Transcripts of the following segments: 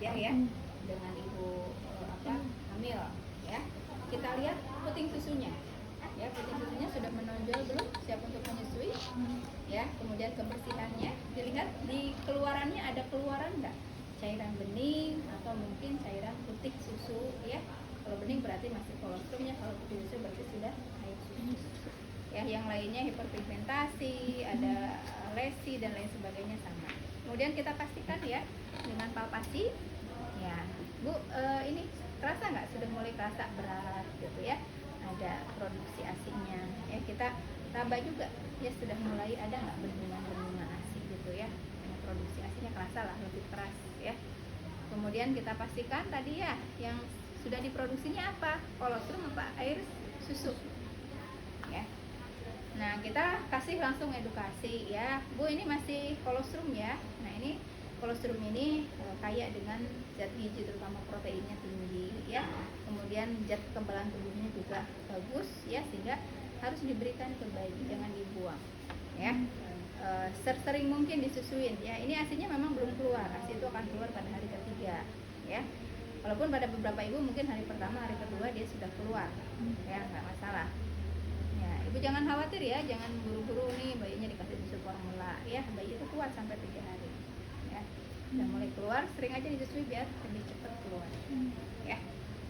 wajar ya dengan ibu hamil ya. Kita lihat puting susunya ya, puting susunya sudah menonjol belum, siap untuk menyusui ya. Kemudian kebersihannya dilihat, di keluarannya ada keluaran enggak, cairan bening atau mungkin cairan putih susu ya. Kalau bening berarti masih kolostrumnya, kalau putih susu berarti sudah air susu ya. Yang lainnya hiperpigmentasi, ada lesi dan lain sebagainya sama. Kemudian kita pastikan ya dengan palpasi ya, Bu, ini kerasa nggak, sudah mulai kerasa berat gitu ya, ada produksi ASI-nya ya. Kita raba juga ya, sudah mulai ada nggak bendungan-bendungan ASI gitu ya. Produksi ASI-nya kerasa lah, lebih keras ya. Kemudian kita pastikan tadi ya, yang sudah diproduksinya apa, kolostrum apa air susu ya. Nah, kita kasih langsung edukasi ya, Bu, ini masih kolostrum ya. Nah, ini kolostrum ini kaya dengan zat gizi, terutama proteinnya tinggi ya. Kemudian zat kekebalan tubuhnya juga bagus ya, sehingga harus diberikan ke bayi, jangan dibuang ya. Sering mungkin disusuin ya. Ini ASI-nya memang belum keluar, ASI itu akan keluar pada hari ketiga ya. Walaupun pada beberapa ibu mungkin hari pertama, hari kedua dia sudah keluar ya, nggak masalah ya. Ibu jangan khawatir ya, jangan buru-buru nih bayinya dikasih susu formula ya. Bayi itu kuat sampai 3 hari ya. Dan mulai keluar, sering aja disusui biar lebih cepat keluar ya.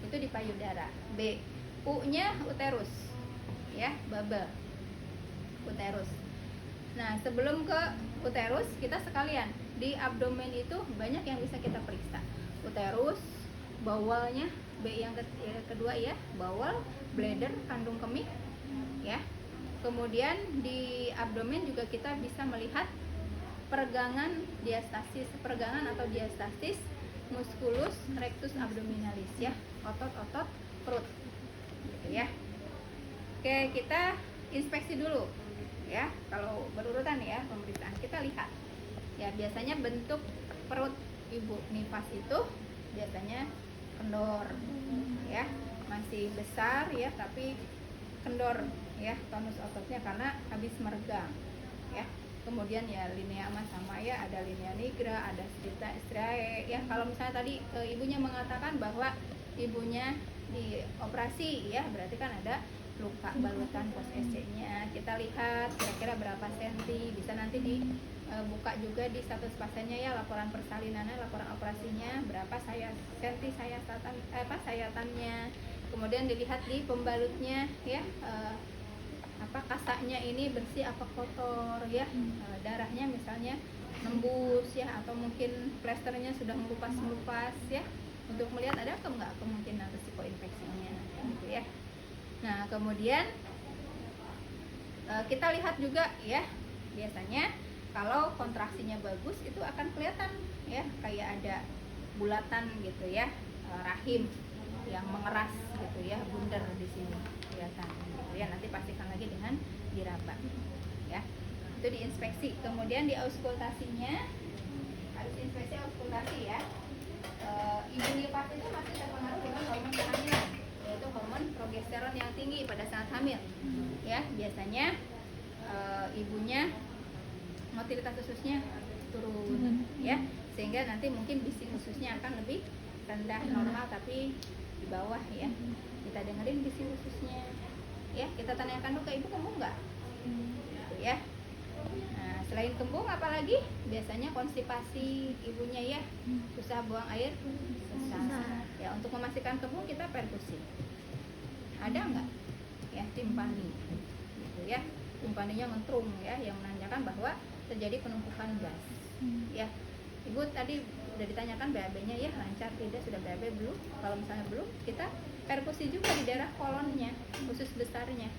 Itu di payudara. B, U-nya uterus ya, baba uterus. Nah, sebelum ke uterus, kita sekalian di abdomen itu banyak yang bisa kita periksa. Uterus, bawalnya, B yang kedua ya, bawal, bladder, kandung kemih ya. Kemudian di abdomen juga kita bisa melihat pergangan diastasis, pergangan atau diastasis musculus rectus abdominalis ya, otot-otot perut gitu ya. Oke, kita inspeksi dulu ya. Kalau berurutan ya pemeriksaan, kita lihat ya, biasanya bentuk perut ibu nifas itu biasanya kendor ya, masih besar ya tapi kendor ya, tonus ototnya karena habis meregang ya. Kemudian ya linea sama ya, ada linea nigra, ada striae ya. Kalau misalnya tadi ibunya mengatakan bahwa ibunya dioperasi ya, berarti kan ada luka balutan pos SC-nya. Kita lihat kira-kira berapa senti, bisa nanti dibuka juga di status pasiennya ya, laporan persalinannya, laporan operasinya, berapa senti sayatannya. Kemudian dilihat di pembalutnya ya, kasaknya ini bersih apa kotor ya, darahnya misalnya nembus ya, atau mungkin plesternya sudah melupas ya, untuk melihat ada enggak kemungkinan risiko infeksinya gitu ya. Nah, kemudian kita lihat juga ya, biasanya kalau kontraksinya bagus itu akan kelihatan ya, kayak ada bulatan gitu ya, rahim yang mengeras gitu ya, bundar di sini kelihatan gitu ya. Nanti pastikan lagi dengan diraba ya. Itu diinspeksi. Kemudian di auskultasinya harus inspeksi auskultasi ya. Ibu nifas itu masih terpengaruh dengan hormon kehamilan, yaitu hormon progesteron yang tinggi pada saat hamil ya. Biasanya ibunya motilitas ususnya turun ya, sehingga nanti mungkin bising ususnya akan lebih rendah normal tapi di bawah ya. Kita dengerin bising ususnya ya, kita tanyakan dulu ke ibu, kembung nggak gitu ya. Nah, selain kembung apalagi, biasanya konstipasi ibunya ya, susah buang air, susah ya. Untuk memastikan kembung kita perkusi, ada nggak ya timpani gitu ya, timpaninya ngentrum ya, yang menandakan bahwa terjadi penumpukan gas ya. Ibu tadi udah ditanyakan BAB-nya ya, lancar tidak, sudah BAB belum? Kalau misalnya belum, kita perkusi juga di daerah kolonnya, usus besarnya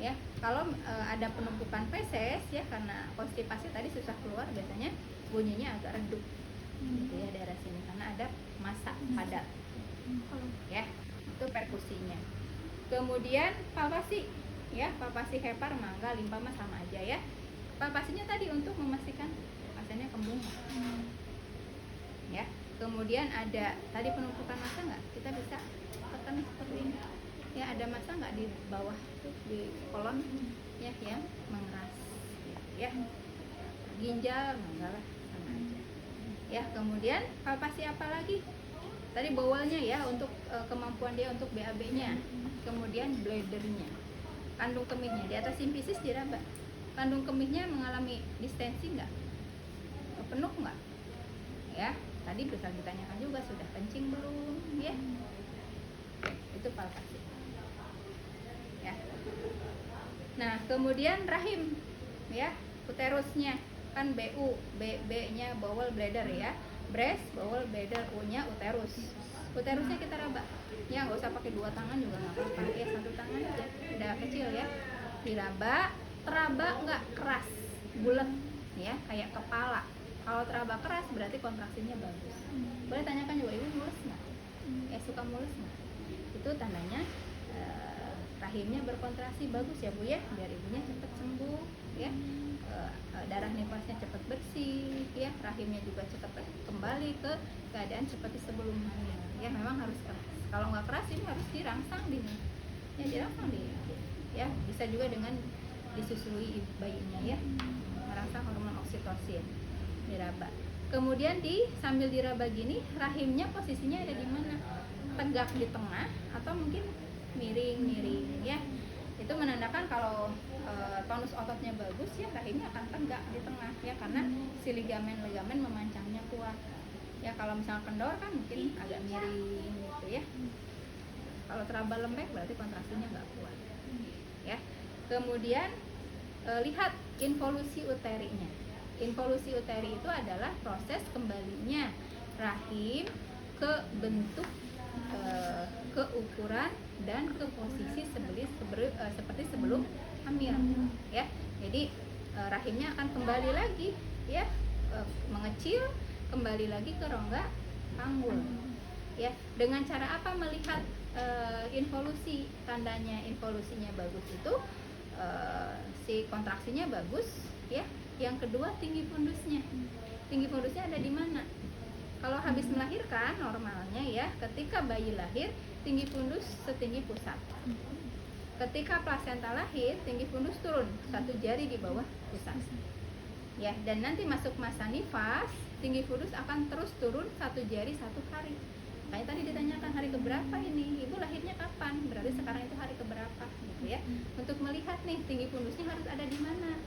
ya. Kalau ada penumpukan feses ya, karena konstipasi tadi susah keluar, biasanya bunyinya agak redup gitu ya, daerah sini karena ada massa padat ya. Itu perkusinya. Kemudian palpasi ya, palpasi hepar, mangga, limfoma sama aja ya. Palpasinya tadi untuk memastikan pasiennya kembung ya. Kemudian ada tadi penumpukan massa nggak, kita bisa tekan seperti ini ya, ada massa nggak di bawah tuh, di kolon ya yang mengeras gitu ya. Ginjal, enggak lah, sama aja Ya, kemudian palpasi apa lagi? Tadi bowelnya ya, untuk kemampuan dia untuk BAB-nya. Kemudian bladdernya, kandung kemihnya di atas simfisis diraba. Kandung kemihnya mengalami distensi enggak? Penuh enggak? Ya, tadi bisa ditanyakan juga, sudah kencing belum? Ya, itu palpasi. Ya. Nah, kemudian rahim, ya, uterusnya kan BU, B-nya bowel bladder ya, breast, bowel bladder, U-nya uterus. Uterusnya kita raba, ya nggak usah pakai 2 tangan juga nggak apa-apa, ya 1 tangan aja, udah kecil ya, diraba. Teraba nggak keras, bulat, ya kayak kepala. Kalau teraba keras berarti kontraksinya bagus. Boleh tanyakan juga, ibu mulus nggak? Ya suka mulus nggak? Itu tandanya rahimnya berkontraksi bagus ya bu ya, biar ibunya cepat sembuh ya. Darah nifasnya cepat bersih ya, rahimnya juga cepat kembali ke keadaan seperti sebelum hamil ya. Memang harus keras, kalau nggak keras ini harus dirangsang dini ya, dirangsang di ya, bisa juga dengan disusui bayinya ya, merangsang hormon oksitosin, diraba. Kemudian sambil diraba gini, rahimnya posisinya ada di mana? Tegak di tengah atau mungkin miring-miring ya. Itu menandakan kalau tonus ototnya bagus ya, rahimnya akan tegak di tengah ya, karena si ligamen-ligamen memancangnya kuat ya. Kalau misalnya kendor kan mungkin agak miring gitu ya. Kalau teraba lembek berarti kontraksinya nggak kuat ya. Kemudian lihat involusi uterinya. Involusi uteri itu adalah proses kembalinya rahim ke bentuk, ke ukuran dan ke posisi seperti sebelum hamil ya. Jadi rahimnya akan kembali lagi ya, mengecil, kembali lagi ke rongga panggul ya. Dengan cara apa melihat involusi? Tandanya involusinya bagus itu si kontraksinya bagus ya. Yang kedua, tinggi fundusnya. Tinggi fundusnya ada di mana? Kalau habis melahirkan normalnya ya, ketika bayi lahir tinggi fundus setinggi pusat. Ketika plasenta lahir tinggi fundus turun 1 jari di bawah pusat ya. Dan nanti masuk masa nifas tinggi fundus akan terus turun 1 jari 1 hari. Kayak tadi ditanyakan hari keberapa ini, ibu lahirnya kapan, berarti sekarang itu hari keberapa gitu ya. Untuk melihat nih tinggi fundusnya harus ada di mana.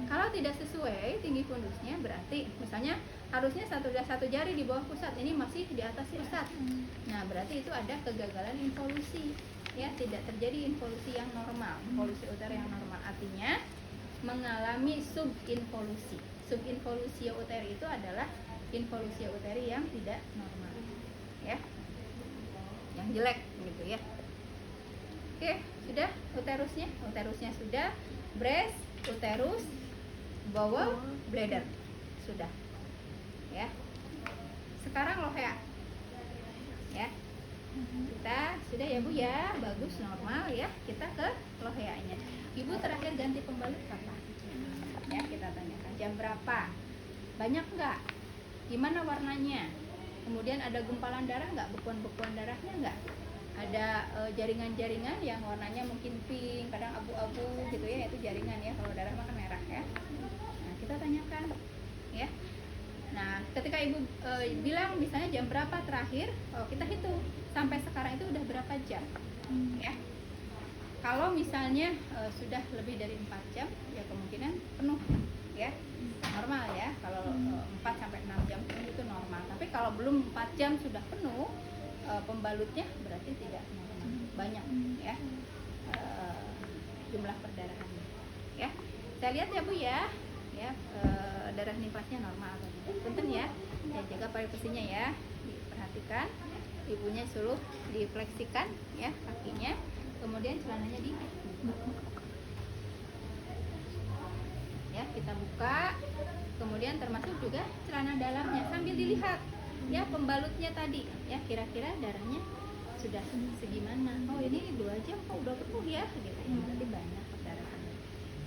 Kalau tidak sesuai tinggi fundusnya, berarti misalnya harusnya 1 jari di bawah pusat, ini masih di atas pusat. Nah, berarti itu ada kegagalan involusi ya, tidak terjadi involusi yang normal, involusi uter yang normal, artinya mengalami subinvolusi. Subinvolusi uteri itu adalah involusi uteri yang tidak normal ya, yang jelek gitu ya. Oke, sudah uterusnya sudah, breast, uterus, bowel, bladder sudah ya. Sekarang lohea ya, kita sudah ya bu ya, bagus normal ya. Kita ke loheanya. Ibu terakhir ganti pembalut kapan ya, kita tanyakan jam berapa, banyak nggak, gimana warnanya, kemudian ada gumpalan darah nggak, bekuan-bekuan darahnya nggak, ada jaringan-jaringan yang warnanya mungkin pink, kadang abu-abu gitu ya, itu jaringan ya. Kalau darah makan merah ya. Nah, kita tanyakan ya. Nah, ketika ibu bilang misalnya jam berapa terakhir, kita hitung sampai sekarang itu udah berapa jam ya. Kalau misalnya sudah lebih dari 4 jam ya kemungkinan penuh ya, normal ya. Kalau 4 sampai 6 jam penuh itu normal. Tapi kalau belum 4 jam sudah penuh pembalutnya, berarti tidak normal, banyak ya jumlah perdarahannya ya. Kita lihat ya bu ya, darah nifasnya normal atau tidak. Punten ya, jaga privasinya ya, diperhatikan. Ibunya suruh difleksikan ya kakinya, kemudian celananya ya, kita buka, kemudian termasuk juga celana dalamnya sambil dilihat ya pembalutnya tadi ya, kira-kira darahnya sudah segimana. Oh ini 2 jam kok udah penuh ya gitu ya, berarti banyak perdarahan.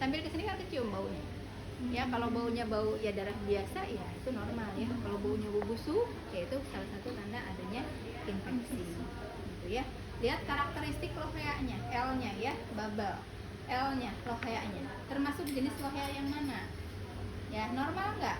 Sambil kesini kan kecium baunya ya. Kalau baunya bau ya darah biasa ya itu normal ya. Kalau baunya bau busuk ya itu salah satu tanda adanya infeksi gitu ya. Lihat karakteristik loheanya, L-nya ya, bubble L-nya, loheanya termasuk jenis lohea yang mana ya, normal nggak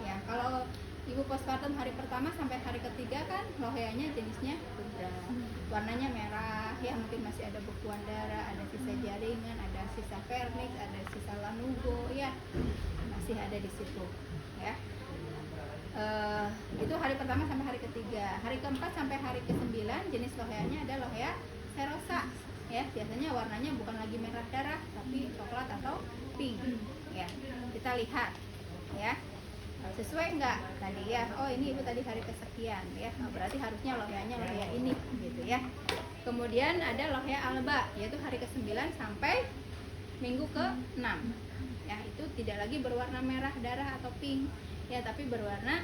ya. Kalau ibu postpartum hari pertama sampai hari ketiga kan loheanya jenisnya udah warnanya merah ya, mungkin masih ada bekuan darah, ada sisa jaringan, ada sisa vernix, ada sisa lanugo ya, masih ada di situ ya. Itu hari pertama sampai hari ketiga. Hari keempat sampai hari ke-9 jenis loheanya ada lohea serosa ya, biasanya warnanya bukan lagi merah darah tapi coklat atau pink ya. Kita lihat ya, sesuai enggak tadi ya, oh ini ibu tadi hari kesekian ya, berarti harusnya loheanya lohea ini gitu ya. Kemudian ada lohea alba, yaitu hari ke-9 sampai minggu ke-6 ya, itu tidak lagi berwarna merah darah atau pink ya, tapi berwarna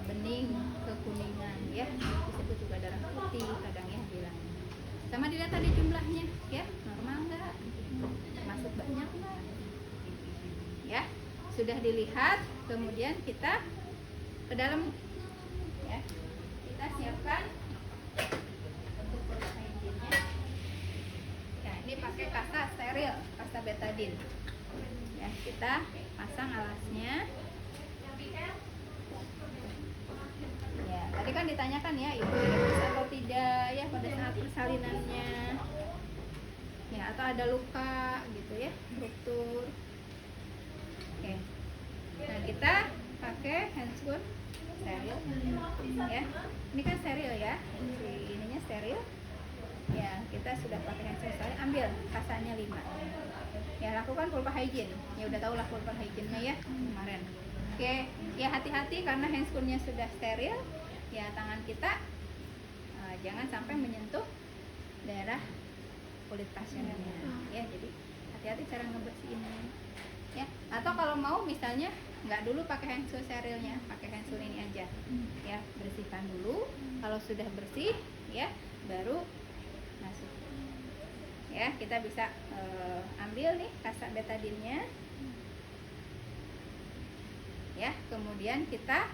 bening kekuningan ya, disebut juga darah putih kadang ya bilang. Sama dilihat tadi jumlahnya ya, normal enggak, masuk banyak enggak ya. Sudah dilihat, kemudian kita ke dalam ya, kita siapkan untuk proses hygiene-nya ya. Ini pakai kasa steril, kasa betadine ya, kita pasang alasnya ya. Tadi kan ditanyakan ya, ibu direbus atau tidak ya pada saat persalinannya ya, atau ada luka gitu ya, struktur. Oke. Nah, kita pakai handscoon steril ya. Ini kan steril ya, ininya steril ya. Kita sudah pakai handscoon steril, ambil kasanya 5 ya. Lakukan vulva hygiene ya, udah tau lah vulva hygiene-nya ya kemarin. Oke ya, hati-hati karena handscoon-nya sudah steril ya, tangan kita jangan sampai menyentuh daerah kulit pasiennya ya. Jadi hati-hati cara ngebersihinnya ya. Atau kalau mau misalnya nggak dulu pakai handscoon sterilnya, pakai handscoon ini aja ya, bersihkan dulu. Kalau sudah bersih ya, baru masuk ya. Kita bisa ambil nih kasa betadine-nya ya, kemudian kita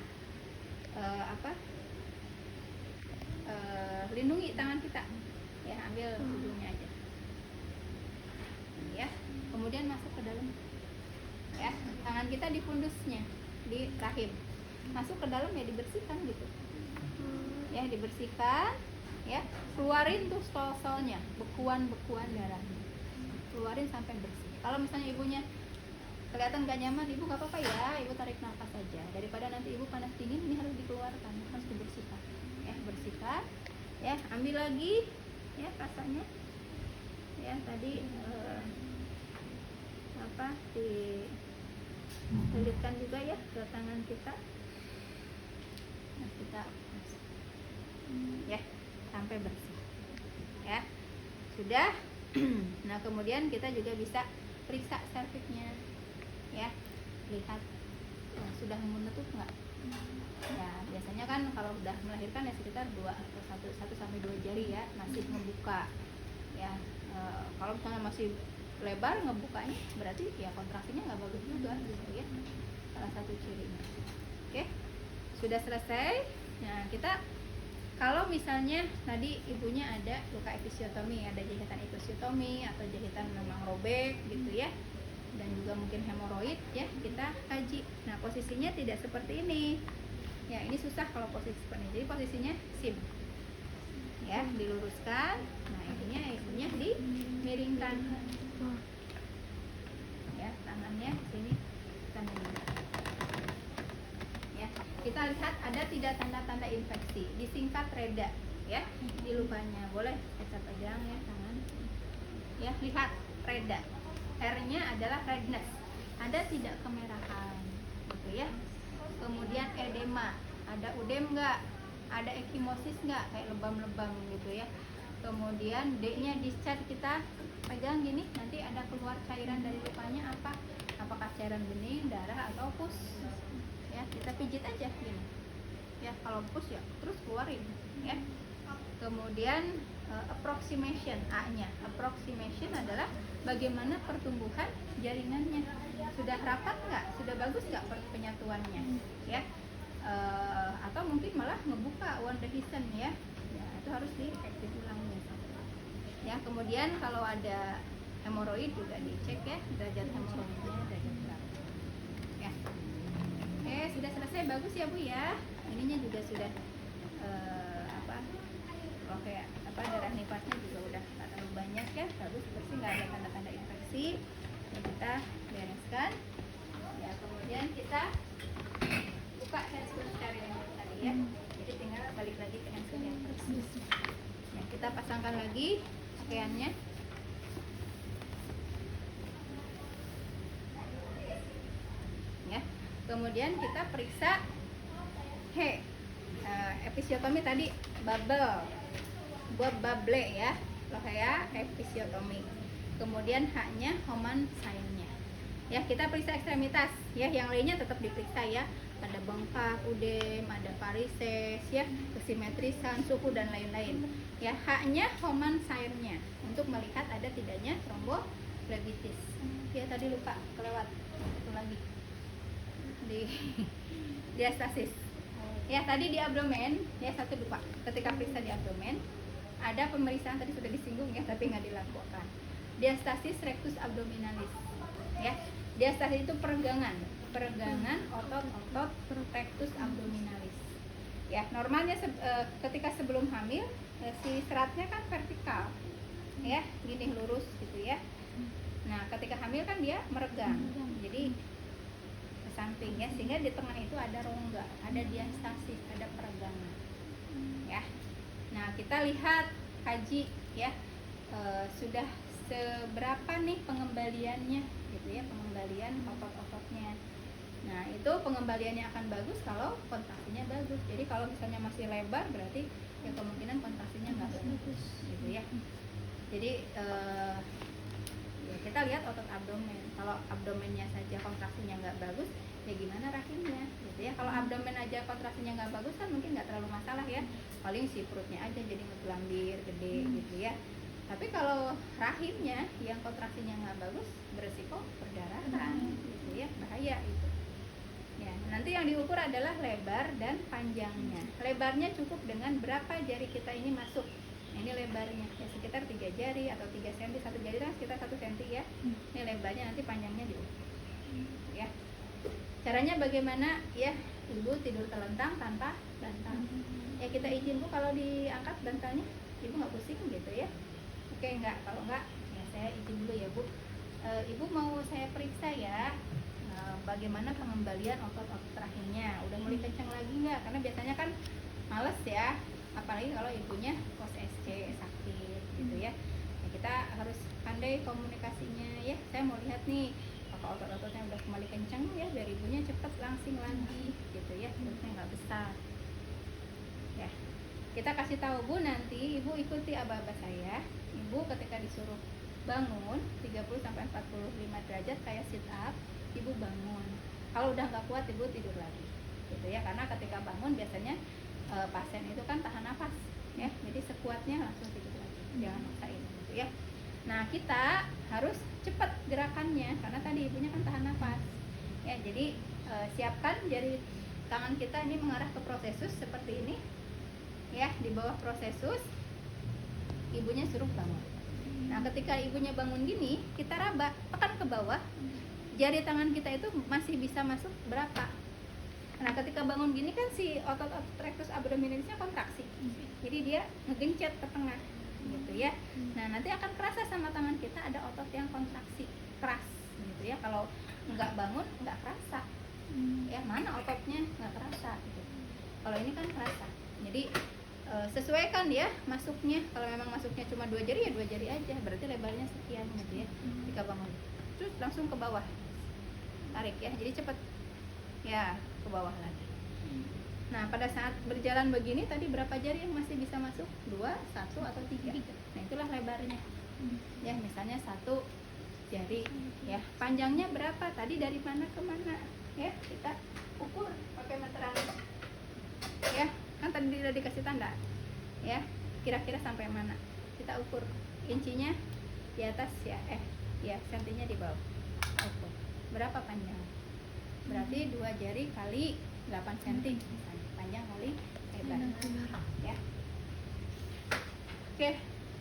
lindungi tangan kita ya, ambil ujungnya aja ya, kemudian masuk ke dalam ya. Tangan kita di fundusnya, di rahim, masuk ke dalam ya, dibersihkan gitu ya, dibersihkan ya. Keluarin tuh stol-stolnya, bekuan-bekuan darahnya, keluarin sampai bersih. Kalau misalnya ibunya kelihatan gak nyaman, ibu gak apa-apa ya, ibu tarik nafas saja, daripada nanti ibu panas dingin. Ini harus dikeluarkan, harus dibersihkan ya. Bersihkan ya, ambil lagi ya kasanya ya. Tadi dililitkan juga ya ke tangan kita. Nah, kita ya sampai bersih ya, sudah. Nah, kemudian kita juga bisa periksa serviknya ya, lihat sudah menutup nggak ya. Biasanya kan kalau udah melahirkan ya sekitar 1 sampai 2 jari ya, masih ngebuka ya. Kalau misalnya masih lebar ngebukanya, berarti ya kontraksinya nggak bagus juga gitu ya, salah satu cirinya. Oke, sudah selesai. Nah, kita kalau misalnya tadi ibunya ada luka episiotomi, ada jahitan episiotomi atau jahitan memang robek gitu ya, dan juga mungkin hemoroid ya, kita kaji. Nah, posisinya tidak seperti ini ya, ini susah kalau posisi seperti ini. Jadi posisinya sim ya, diluruskan. Nah, ibunya dimiringkan ya, tangannya sini kita miringkan ya. Kita lihat ada tidak tanda-tanda infeksi, disingkat reda ya di lukanya. Boleh kita pegang ya tangan ya, lihat reda, R-nya adalah redness, ada tidak kemerahan gitu ya. Kemudian edema, ada udem enggak, ada ekimosis enggak, kayak lebam-lebam gitu ya. Kemudian D-nya discharge, kita pegang gini, nanti ada keluar cairan dari lukanya apa, apakah cairan bening, darah atau pus ya. Kita pijit aja gini ya, kalau pus ya terus keluarin ya. Kemudian approximation, A-nya approximation adalah bagaimana pertumbuhan jaringannya, sudah rapat nggak, sudah bagus nggak penyatuannya ya. Atau mungkin malah ngebuka one dehiscent ya, itu harus diaktif ulang ya. Kemudian kalau ada hemoroid juga dicek ya, derajat hemoroidnya derajat berapa ya. Oke, Oke, sudah selesai, bagus ya Bu ya. Ininya juga sudah oke, darah nipasnya juga udah nggak terlalu banyak ya, bagus, bersih, nggak ada tanda-tanda infeksi. Ya, kita bereskan. Ya, kemudian kita buka handscoon steril yang tadi ya. Jadi tinggal balik lagi ke handscoon yang persis. Ya, kita pasangkan lagi pakaiannya. Ya, kemudian kita periksa episiotomi tadi bubble ya, lochea episiotomi. Kemudian haknya Homan sign-nya. Ya, kita periksa ekstremitas ya, yang lainnya tetap diperiksa ya. Ada bengkak, udem, ada varises ya, kesimetrisan, suhu dan lain-lain. Ya, haknya Homan sign-nya untuk melihat ada tidaknya tromboflebitis. Ya, tadi lupa kelewat itu lagi di diastasis. Ya, tadi di abdomen ya, satu lupa. Ketika periksa di abdomen ada pemeriksaan tadi sudah disinggung ya, tapi nggak dilakukan. Diastasis rectus abdominalis. Ya, diastasis itu peregangan otot-otot rectus abdominalis. Ya, normalnya ketika sebelum hamil si seratnya kan vertikal. Ya, gini lurus gitu ya. Nah, ketika hamil kan dia meregang. Jadi samping ya, sehingga di tengah itu ada rongga, ada diastasis, ada peregangan ya. Nah, kita lihat kaji ya, sudah seberapa nih pengembaliannya gitu ya, pengembalian otot-ototnya. Nah, itu pengembaliannya akan bagus kalau kontraksinya bagus. Jadi kalau misalnya masih lebar berarti ya kemungkinan kontraksinya nggak bagus gitu ya. Jadi ya kita lihat otot abdomen. Kalau abdomennya saja kontraksinya nggak bagus, ya gimana rahimnya gitu ya. Kalau abdomen aja kontraksinya nggak bagus kan mungkin nggak terlalu masalah ya, paling si perutnya aja jadi ngegelambir gede gitu ya. Tapi kalau rahimnya yang kontraksinya nggak bagus, beresiko perdarahan gitu ya, bahaya itu ya. Nanti yang diukur adalah lebar dan panjangnya. Lebarnya cukup dengan berapa jari kita ini masuk. Ini lebarnya ya sekitar 3 jari atau 3 cm, satu jari kan sekitar 1 cm ya. Ini lebarnya, nanti panjangnya diukur ya. Caranya bagaimana ya? Ibu tidur terlentang tanpa bantal ya. Kita izin Bu kalau diangkat bantalnya, Ibu nggak pusing gitu ya. Oke, enggak, kalau enggak ya saya izin dulu ya Bu. Ibu mau saya periksa ya, bagaimana pengembalian otot-otot rahimnya. Udah mulai kencang lagi nggak? Karena biasanya kan males ya, apalagi kalau ibunya post SC sakit gitu ya. Nah, kita harus pandai komunikasinya ya. Saya mau lihat nih apakah otot-ototnya udah kembali kencang ya, biar ibunya cepet langsing lagi gitu ya, perutnya nggak besar ya. Kita kasih tahu Bu, nanti Ibu ikuti aba-aba saya. Ibu ketika disuruh bangun 30-45 derajat kayak sit up, Ibu bangun. Kalau udah nggak kuat Ibu tidur lagi gitu ya, karena ketika bangun biasanya pasien itu kan tahan nafas ya, jadi sekuatnya langsung tidur lagi, jangan maksain gitu ya. Nah, kita harus cepat gerakannya karena tadi ibunya kan tahan nafas ya. Jadi siapkan jari tangan kita ini mengarah ke prosesus seperti ini ya, di bawah prosesus ibunya suruh bangun. Nah, ketika ibunya bangun gini, kita raba, tekan ke bawah, jari tangan kita itu masih bisa masuk berapa. Nah, ketika bangun gini kan si otot-otot rectus abdominalisnya kontraksi, jadi dia ngegencet ke tengah gitu ya. Nah, nanti akan kerasa sama tangan kita ada otot yang kontraksi keras gitu ya. Kalau nggak bangun nggak kerasa ya, mana ototnya nggak kerasa gitu. Kalau ini kan kerasa, jadi sesuaikan ya masuknya. Kalau memang masuknya cuma 2 jari ya 2 jari aja, berarti lebarnya sekian gitu ya. Ketika bangun terus langsung ke bawah, tarik ya, jadi cepet ya, ke bawah lagi. Nah, pada saat berjalan begini tadi berapa jari yang masih bisa masuk? 2, 1 atau 3. Nah, itulah lebarnya ya. Misalnya 1 jari ya. Panjangnya berapa? Tadi dari mana ke mana ya, kita ukur pakai meteran ya. Kan tadi udah dikasih tanda ya, kira-kira sampai mana kita ukur. Incinya di atas ya, ya sentinya di bawah. Ukur berapa panjang, berarti 2 jari kali 8 cm misalnya, panjang kali lebar ya. Oke,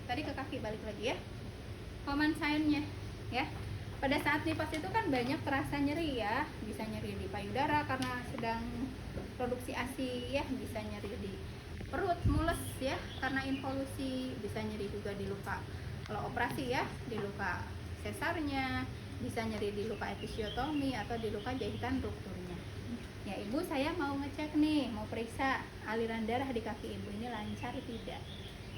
tadi ke kaki, balik lagi ya. Common sign-nya ya. pada saat nifas itu kan banyak terasa nyeri ya, bisa nyeri di payudara karena sedang produksi ASI ya, bisa nyeri di perut, mules ya karena involusi, bisa nyeri juga di luka kalau operasi ya, di luka sesarnya, bisa nyeri di luka episiotomi atau di luka jahitan rupturnya. Ya ibu, saya mau ngecek nih, mau periksa aliran darah di kaki ibu ini lancar tidak.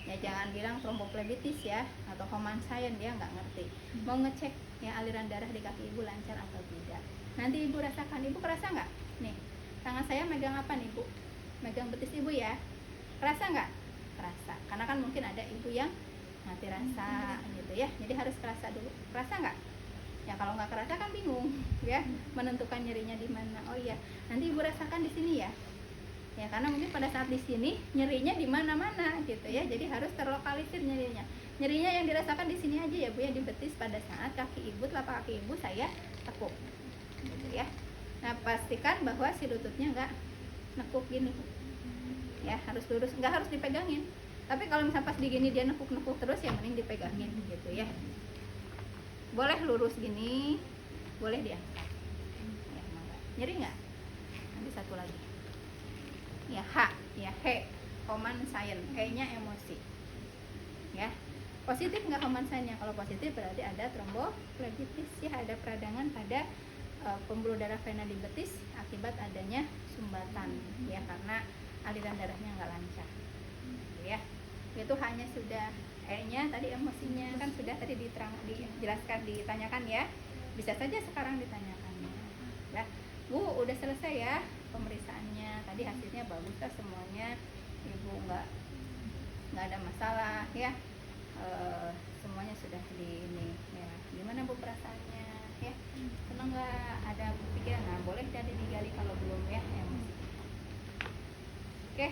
Ya jangan bilang tromboflebitis ya atau common science, dia nggak ngerti. Mau ngecek ya aliran darah di kaki ibu lancar atau tidak. Nanti ibu rasakan, ibu kerasa nggak? Nih, tangan saya megang apa nih ibu? Megang betis ibu ya. Kerasa nggak? Kerasa. Karena kan mungkin ada ibu yang mati rasa gitu ya. Jadi harus kerasa dulu. Kerasa nggak? Ya kalau nggak kerasa kan bingung ya menentukan nyerinya di mana. Oh iya, nanti ibu rasakan di sini ya. Ya karena mungkin pada saat di sini nyerinya di mana-mana gitu ya. Jadi harus terlokalisir nyerinya. Nyerinya yang dirasakan di sini aja ya Bu ya, di betis pada saat kaki ibu, telapak kaki ibu saya tekuk. Gitu ya. Nah, pastikan bahwa si lututnya nggak nekuk gini. Ya, harus lurus, nggak harus dipegangin. Tapi kalau misalnya pas digini dia nekuk-nekuk terus ya mending dipegangin gitu ya. Boleh lurus gini, boleh diangkat. Ya, nyeri nggak? Nanti satu lagi. Ya H, ya He, common science, He-nya emosi. Ya, positif nggak common science-nya? Kalau positif berarti ada tromboflebitis ya, ada peradangan pada pembuluh darah vena di betis akibat adanya sumbatan ya, karena aliran darahnya nggak lancar. Ya, itu hanya sudah E-nya tadi emosinya kan sudah tadi dijelaskan, ditanyakan ya. Bisa saja sekarang ditanyakannya. Ya, Bu, udah selesai ya pemeriksaannya. Tadi hasilnya bagus lah semuanya. Ibu nggak ada masalah ya. Semuanya sudah di ini ya. Gimana Bu perasaannya ya? Senang nggak? Ada pikiran? Nah, boleh jadi digali kalau belum ya emosi. Oke.